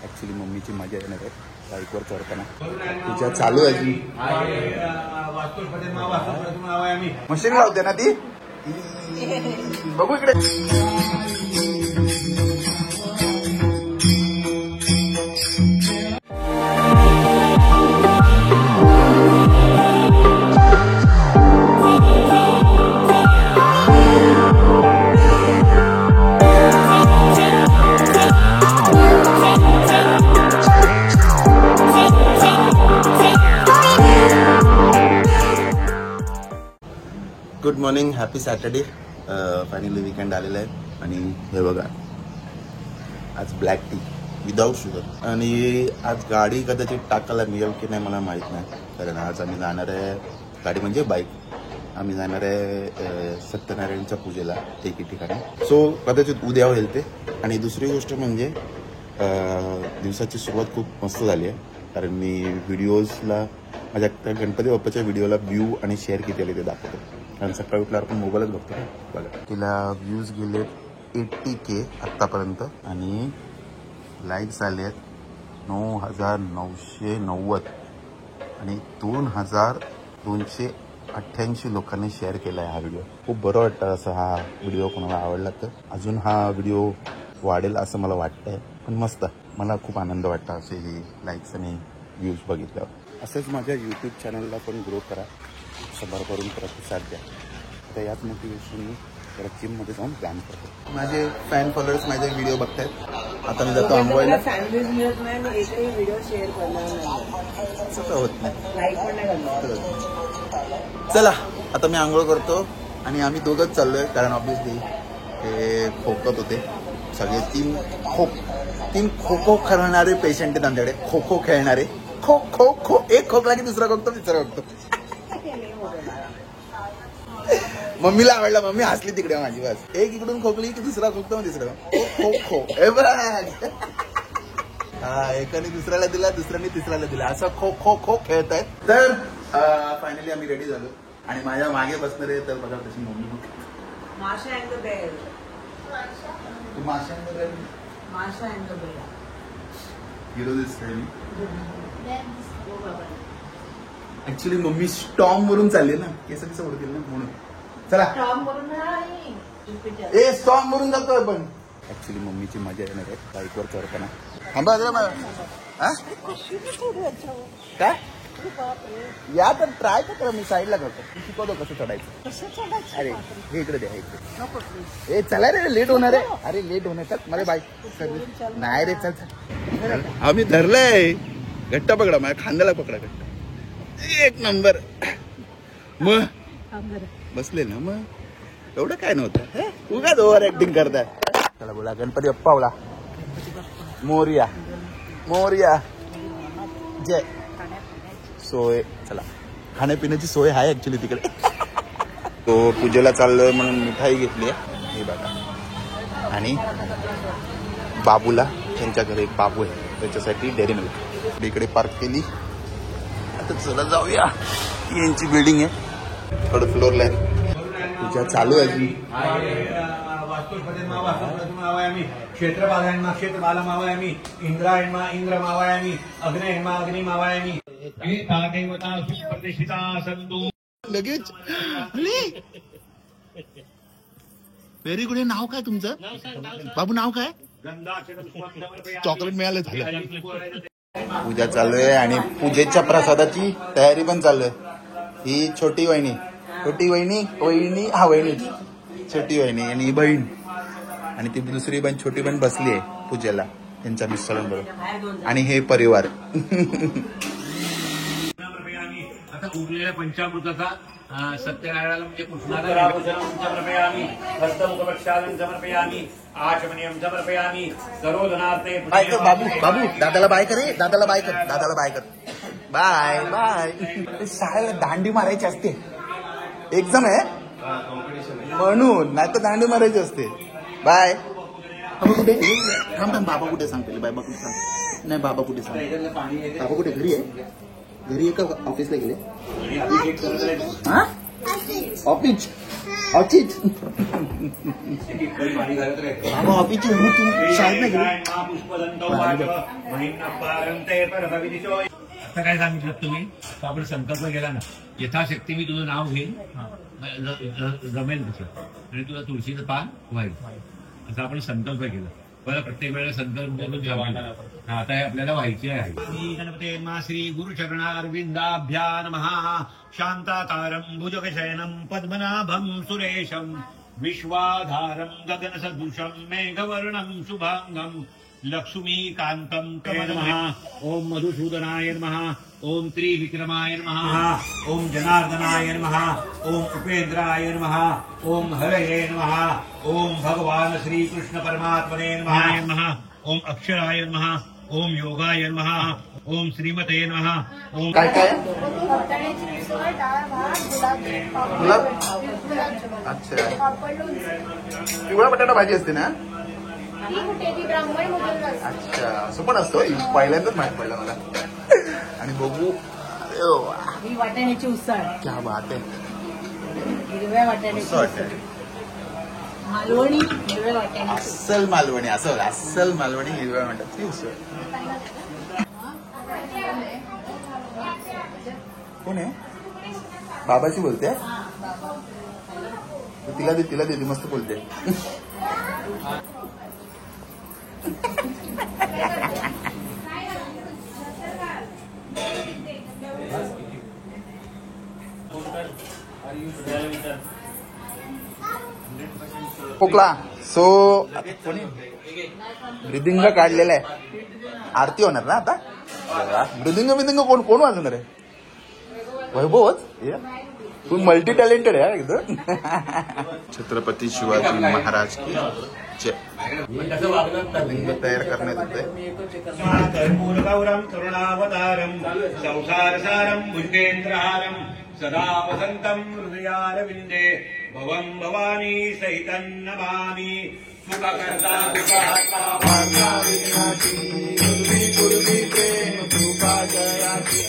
Actually मम्मीची मजा येणार आहे बाईकवर चढताना. तुझ्या चालू आहे मशीन लावते ना ती. बघू इकडे. Good morning, happy Saturday. Finally weekend आलेला आहे आणि हे बघा आज ब्लॅक टी विदाऊट शुगर. आणि आज गाडी कदाचित टाकायला मिळेल की नाही मला माहीत नाही, कारण आज आम्ही जाणार आहे, गाडी म्हणजे बाईक, आम्ही जाणार आहे सत्यनारायणच्या पूजेला एके ठिकाणी. सो कदाचित उद्या होईल ते. आणि दुसरी गोष्ट म्हणजे दिवसाची सुरुवात खूप मस्त झाली आहे, कारण मी व्हिडिओजला माझ्या त्या गणपती बाप्पाच्या व्हिडिओला व्ह्यू आणि शेअर किती आले ते दाखवतो, कारण सकाळी उठल्यावर आपण मोबाईलच बघतो ना. बघा तिला व्ह्यूज गेले 80K आत्तापर्यंत आणि लाईक्स आले आहेत 9,990 आणि 2,288 लोकांनी शेअर केला आहे हा व्हिडिओ. खूप बरं वाटतं असं हा व्हिडिओ कोणाला आवडला तर. अजून हा व्हिडिओ वाढेल असं मला वाटतंय, पण मस्त, मला खूप आनंद वाटतं असे हे लाईक्स आणि व्ह्यूज बघितल्यावर. असंच माझ्या यूट्यूब चॅनलला पण ग्रो करा, सभार करून प्रतिसाद द्या. आता याच मोटिवेशनने जरा जिममध्ये जाऊन व्यायाम करतो. माझे फॅन फॉलोअर्स माझे व्हिडिओ बघतायत. आता मी जातो आंबोळीला. होत नाही. चला आता मी आंघोळ करतो आणि आम्ही दोघंच चाललोय, कारण ऑब्विसली ते खोकत होते सगळे. तीन खो खो खेळणारे पेशंट आहेत आमच्याकडे, खो खो खेळणारे. खो खो खो, एक खोकला की दुसरा खोकतो, तिसरा खोकतो. मम्मीला आवडला, मम्मी हसली तिकडे माझी. बस एक इकडून खोकली की दुसरा खोकतो, तिसरा खो खो. हा, एकाने दुसऱ्याला दिला, दुसऱ्याने तिसऱ्याला दिला, असं खो खो खो खेळत आहेत. तर फायनली आम्ही रेडी झालो आणि माझ्या मागे बसणार आहे. तर बघा तशी मम्मी माशा अँड द बेअर. तू Masha and the bear. Masha and the bear. Hero दिसतोय मी. ऍक्च्युली मम्मी स्टॉर्म वरून चालली ना, केस कसं उडतील ना म्हणून. चला स्टॉर्म वरून जातोय आपण. ऍक्च्युली मम्मीची मजा येणार आहे बाईकवर चढताना. थांबा काय या तर ट्राय तर करा, मी साईडला करतो, शिकवतो कसं चढायचं. अरे हे इकडे द्या, इकडे. ए चला रे, लेट होणार आहे. अरे लेट होणार. चल मला बाईक नाही रे, चल चल. आम्ही धरलंय, घट्ट पकडा, माझ्या खांद्याला पकडा घट्ट. एक नंबर. मग बसले ना, मग एवढं काय नव्हतं. उगाच ओव्हर ऍक्टिंग करताय. चला बोला गणपती बाप्पा बोला. मोरया मोरया जय. सोय, चला खाण्यापिण्याची सोय आहे ऍक्च्युली तिकडे. तो पूजेला चाललोय म्हणून मिठाई घेतली आहे, हे बघा. आणि बाबूला, त्यांच्या घरी एक बाबू आहे, त्याच्यासाठी डेअरी मिल्क इकडे पार्क केली. आता चला जाऊया. यांची बिल्डिंग आहे, थर्ड फ्लोअरला आहे. पूजा चालू आहे. क्षेत्रपालांना क्षेत्रपाला मावयामी, इंद्रायणमा इंद्र मावयामी, अग्नेयमा अग्नि मावयामी. लगेच व्हेरी गुड. नाव काय तुमचं बाबू? नाव काय? चॉकलेट मिळालं झालं. पूजा चालू आहे आणि पूजेच्या प्रसादाची तयारी पण चालू आहे. ही छोटी वहिनी, छोटी वहिनी, वहिनी हा वहिनी, छोटी वहिनी आणि ही बहीण, आणि ती दुसरी बहीण छोटी बहीण बसली आहे पूजेला त्यांच्या मिस्टरांबरोबर. आणि हे परिवार. आता उरलेल्या पंचामृताचा सत्यनारायणाला म्हणजे कृष्णाला समर्पयामी, हस्तमुखप्रक्षालन समर्पयामी, आचमनीयं समर्पयामी, सर्वधनार्थे. बाबू बाबू दादाला बाय करे, दादाला बाय कर, दादाला बाय कर. Bye bye. शाळेला दांडी मारायची असते, एक्झाम आहे म्हणून, नाही तर दांडी मारायची असते. बाय. बाबा कुठे? थांब थांब, बाबा कुठे सांगते? बाबा कुठे सांग? नाही बाबा कुठे सांग? बाबा कुठे? घरी आहे? घरी आहे का ऑफिसला गेले? ऑफिस ऑफिस पाणी घालत रे बाबा ऑफिसची तुम्ही शाळेत नाही गेली आता काय सांगितलं तुम्ही तर आपण संकल्प केला ना यथाशक्ती मी तुझं नाव घेईन जमेल तसं आणि तुला तुळशीचं पान व्हाईल असं आपण संकल्प केला बरं प्रत्येक वेळेला संकल्प करून आता हे आपल्याला व्हायचे आहे श्री गणपते मा श्री गुरुचरणारविंदाभ्या नमः शांताकारं भुजगशयनं पद्मनाभं सुरेशं विश्वाधारं गगनसदृशं मेघवर्णं शुभांगं लक्ष्मीकान्तं नमः ओम मधुसूदनाय नमः ओम त्रिविक्रमाय नमः ओम जनार्दनाय नमः ओम उपेन्द्राय नमः ओम हरये नमः ओम भगवान श्री कृष्ण परमात्मने नमः ओम अक्षराय नमः ओम योगाय नमः ओम श्रीमते नमः ओम काय काय वाटाण्याची मिसळ, डाळ, भात, गुलाब? गुलाबजामुन. अच्छा पापड, लोणचं. पिवळा बटाटा भाजी असते ना ही कुठे ती ब्राह्मण मुलींना असते. अच्छा असं पण असतो पहिल्यांदाच माहित पडलं मला आणि बघू अरे वा, ही वाटाण्याची उसळ क्या बात आहे हिरव्या वाटाण्याची मस्त उसळ वाटतंय. मालवणी हिरव्या वाटाण्याची अस्सल मालवणी असं बघा, अस्सल मालवणी हिरव्या म्हणतात ती उसळ कोण आहे बाबाची बोलते तिला दे तिला दे ती मस्त बोलते खोकला सो कोणी ब्रिदिंग काढलेला आहे आरती होणार ना आता ब्रिदिंग कोण कोण वाजवणार आहे वैभवच तू मल्टी टॅलेंटेड आहे एकदम छत्रपती शिवाजी महाराज की जय लिंग तयार करण्यात येते कर्पूरगौरं करुणावतारं संसारसारं भुजगेन्द्रहारं सदा वसन्तं हृदयारविन्दे भवं भवानी सहितं नमामि सुखकर्ता दुःखहर्ता भाग्यविनाशी गुरुवी प्रेम कृपा जयाची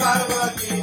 पार्वती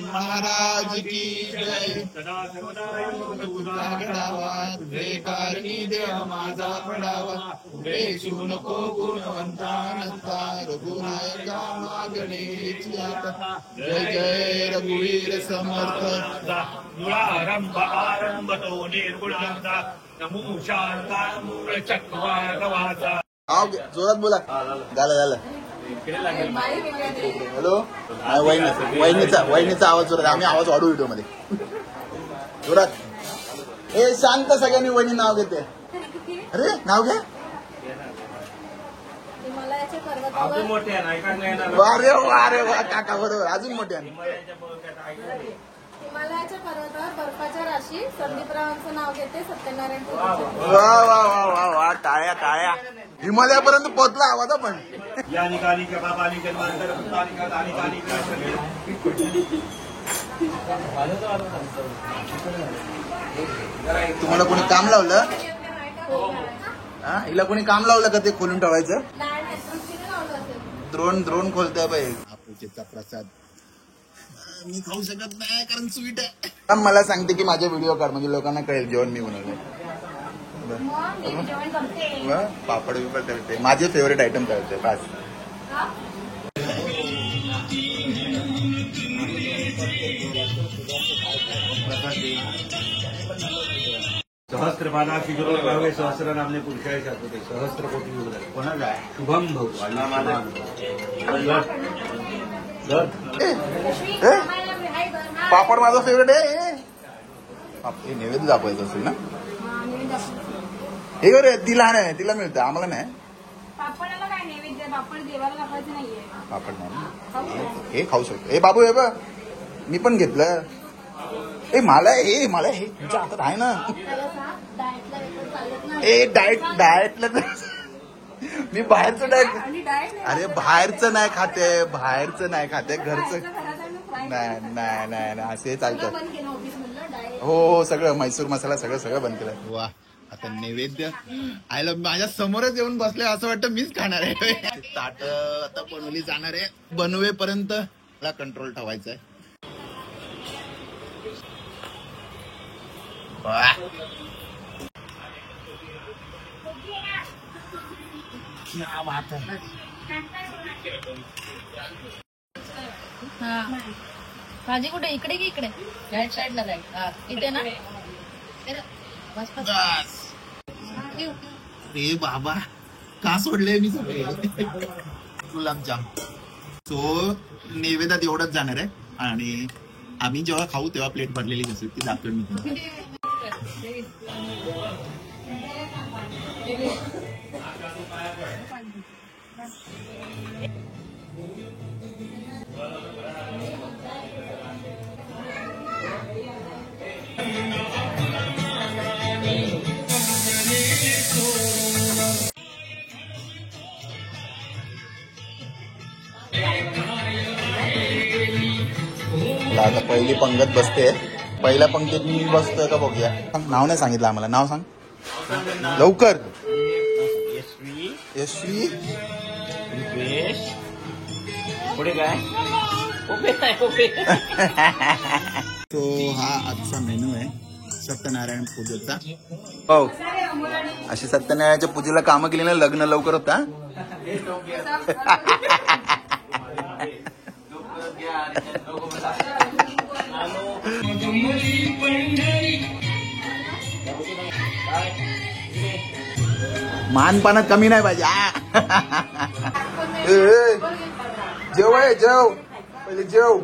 महाराज की जय सदा सर्वदा कारणी देव माझा पडावा रेशू नको गुणवंतानंता रघुनायका मागणेची आता जय जय रघुवीर समर्थ मुळारंभ आरंभ तो निर्गुणांचा नमो शांता मूळ चक्रवाचा जोरात बोला झालं हॅलो वहिनीचा आवाज जोरात आम्ही आवाज वाढू व्हिडिओ मध्ये जोरात ए शांत सगळ्यांनी वहिनी नाव घेते अरे नाव घ्या हिमालयाच्या पर्वतावर वारे वारे वा काका बरोबर अजून मोठ्या हिमालयाच्या पर्वतावर बर्फाच्या राशी संदीपरावांचं नाव घेते सत्यनारायण वा वा वा वा वा टाळ्या टाळ्या हिमालयापर्यंत पोहोचला आवाज पण या निकाली पापाली जन्मांतर तुम्हाला कोणी काम लावलं हिला कोणी काम लावलं का ते खोलून ठेवायचं द्रोण खोलतोय बाई आपूचेचा प्रसाद मी खाऊ शकत नाही कारण स्वीट आहे मला सांगते की माझे व्हिडिओ काढ म्हणजे लोकांना कळेल जेवण मी बनवलंय पापड बिपड करते माझे फेवरेट आयटम करते पास सहस्त्रपादाक्षी गुरुभावे सहस्र नामने पुरुषाय शाश्वते सहस्त्र कोटी कोणाला शुभम भाऊ पापड माझा फेवरेट आहे हे नैवेद्य दाखवायचं असेल ना हे रे ती लहान आहे तिला मिळतं आम्हाला नाही पापडाला काय नैवेद्य पापड देवाला दाखवायचं नाहीये पापड नाही हे खाऊ शकतो हे बाबू हे बघ मी पण घेतलं मला हे तुमच्या हातात आहे ना त्याला सांग डाएटला वेगळं चालत नाही ए डाएटला मी बाहेरचं डाएट आणि डाएट अरे बाहेरचं नाही खाते घरचं नाही असे चालतं. बंद केलं ऑफिस मधलं डाएट. हो सगळं मैसूर मसाला सगळं बंद केलं. वा आता नैवेद्य आयला माझ्या समोरच येऊन बसले असं वाटतं मीच खाणार आहे. ताट आता बनवली जाणार आहे. बनवेपर्यंत मला कंट्रोल ठेवायचा आहे. वा भाजी कुठे इकडे की इकडे राईट साईडला जाईल. इथे ना बस बस. रे बाबा का सोडले मी सगळे गुलाबजाम. सो नैवेद्यात एवढंच जाणार आहे आणि आम्ही जेव्हा खाऊ तेव्हा प्लेट भरलेली असेल ती दाखवेल मी तुम्हाला. आता पहिली पंगत बसते. पहिल्या पंक्तीत मी बसतोय का बघूया. नाव नाही सांगितलं आम्हाला. नाव सांग लवकर. यशवी पुढे काय तो हा आजचा मेनू आहे सत्यनारायण पूजेचा. हो अशी सत्यनारायणच्या पूजेला कामं केली ना लग्न लवकर होता. मानपानात कमी नाही पाहिजे. जेव आहे जेव पहिले जेव.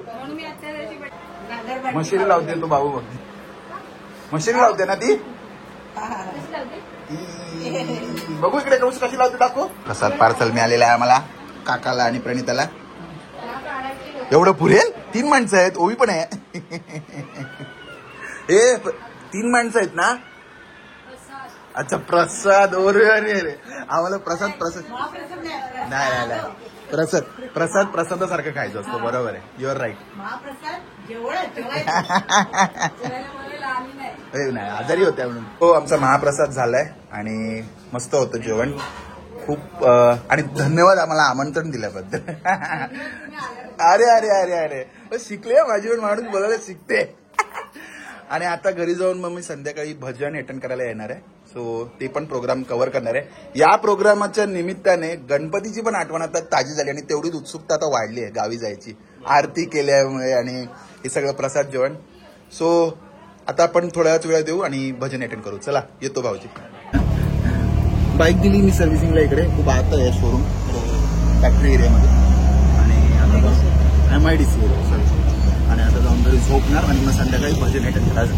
मशिरी लावते तो बाबू बघ. मशिरी लावते ना ती. बघू इकडे कशी लावते दाखव. प्रसाद पार्सल मिळालेला आहे आम्हाला काकाला आणि प्रणिताला. एवढं पुरेल. 3 माणसं आहेत. ओवी पण आहे. ए 3 माणसं आहेत ना. अच्छा प्रसाद. अरे आम्हाला प्रसाद नाही प्रसादासारखं खायचं असतं. बरोबर आहे. Your right. नाही आजारी होत्या म्हणून. हो आमचा महाप्रसाद झालाय आणि मस्त होतं जेवण खूप. आणि धन्यवाद आम्हाला आमंत्रण दिल्याबद्दल. अरे अरे अरे अरे शिकले माझी पण माणूस बोलायला शिकते. आणि आता घरी जाऊन मग मी संध्याकाळी भजन अटेंड करायला येणार आहे. सो ते पण प्रोग्राम कव्हर करणार आहे. या प्रोग्रामाच्या निमित्ताने गणपतीची पण आठवण आता ताजी झाली आणि तेवढीच उत्सुकता आता वाढली आहे गावी जायची आरती केल्यामुळे आणि हे सगळं प्रसाद जेवण. सो आता आपण थोड्याच वेळा देऊ आणि भजन अटेंड करू. चला येतो भाऊजी. बाईक दिली मी सर्व्हिसिंगला इकडे. खूप आता आहे शोरूम फॅक्टरी एरियामध्ये आणि आता बस MIDC सर्व्हिसिंग. आणि आता जाऊन घरी झोपणार आणि मग संध्याकाळी भजन अटेंड करायचं.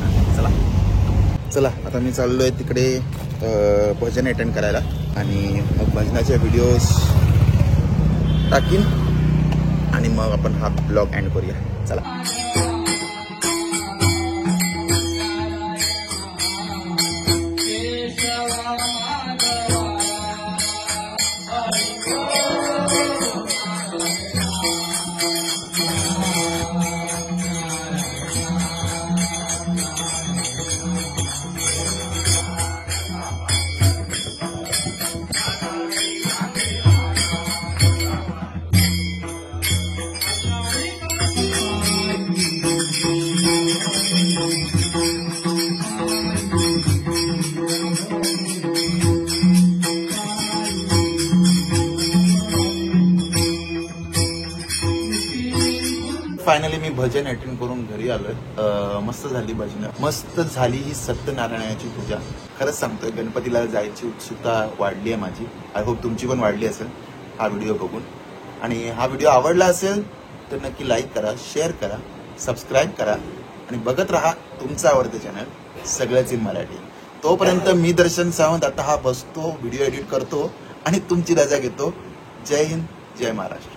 चला आता मी चाललोय तिकडे भजन अटेंड करायला आणि मग भजनाचे व्हिडिओज टाकीन आणि मग आपण हा ब्लॉग एंड करूया. चला. फायनली मी भजन अटेंड करून घरी आलोय. मस्त झाली भजन. मस्त झाली ही सत्यनारायणाची पूजा. खरंच सांगतोय गणपतीला जायची उत्सुकता वाढली आहे माझी. आय होप तुमची पण वाढली असेल हा व्हिडिओ बघून. आणि हा व्हिडिओ आवडला असेल तर नक्की लाईक करा, शेअर करा, सबस्क्राईब करा आणि बघत राहा तुमचं आवडतं चॅनल सगळंच इन मराठी. तोपर्यंत मी दर्शन सावंत आता हा बसतो व्हिडिओ एडिट करतो आणि तुमची रजा घेतो. जय हिंद, जय महाराष्ट्र.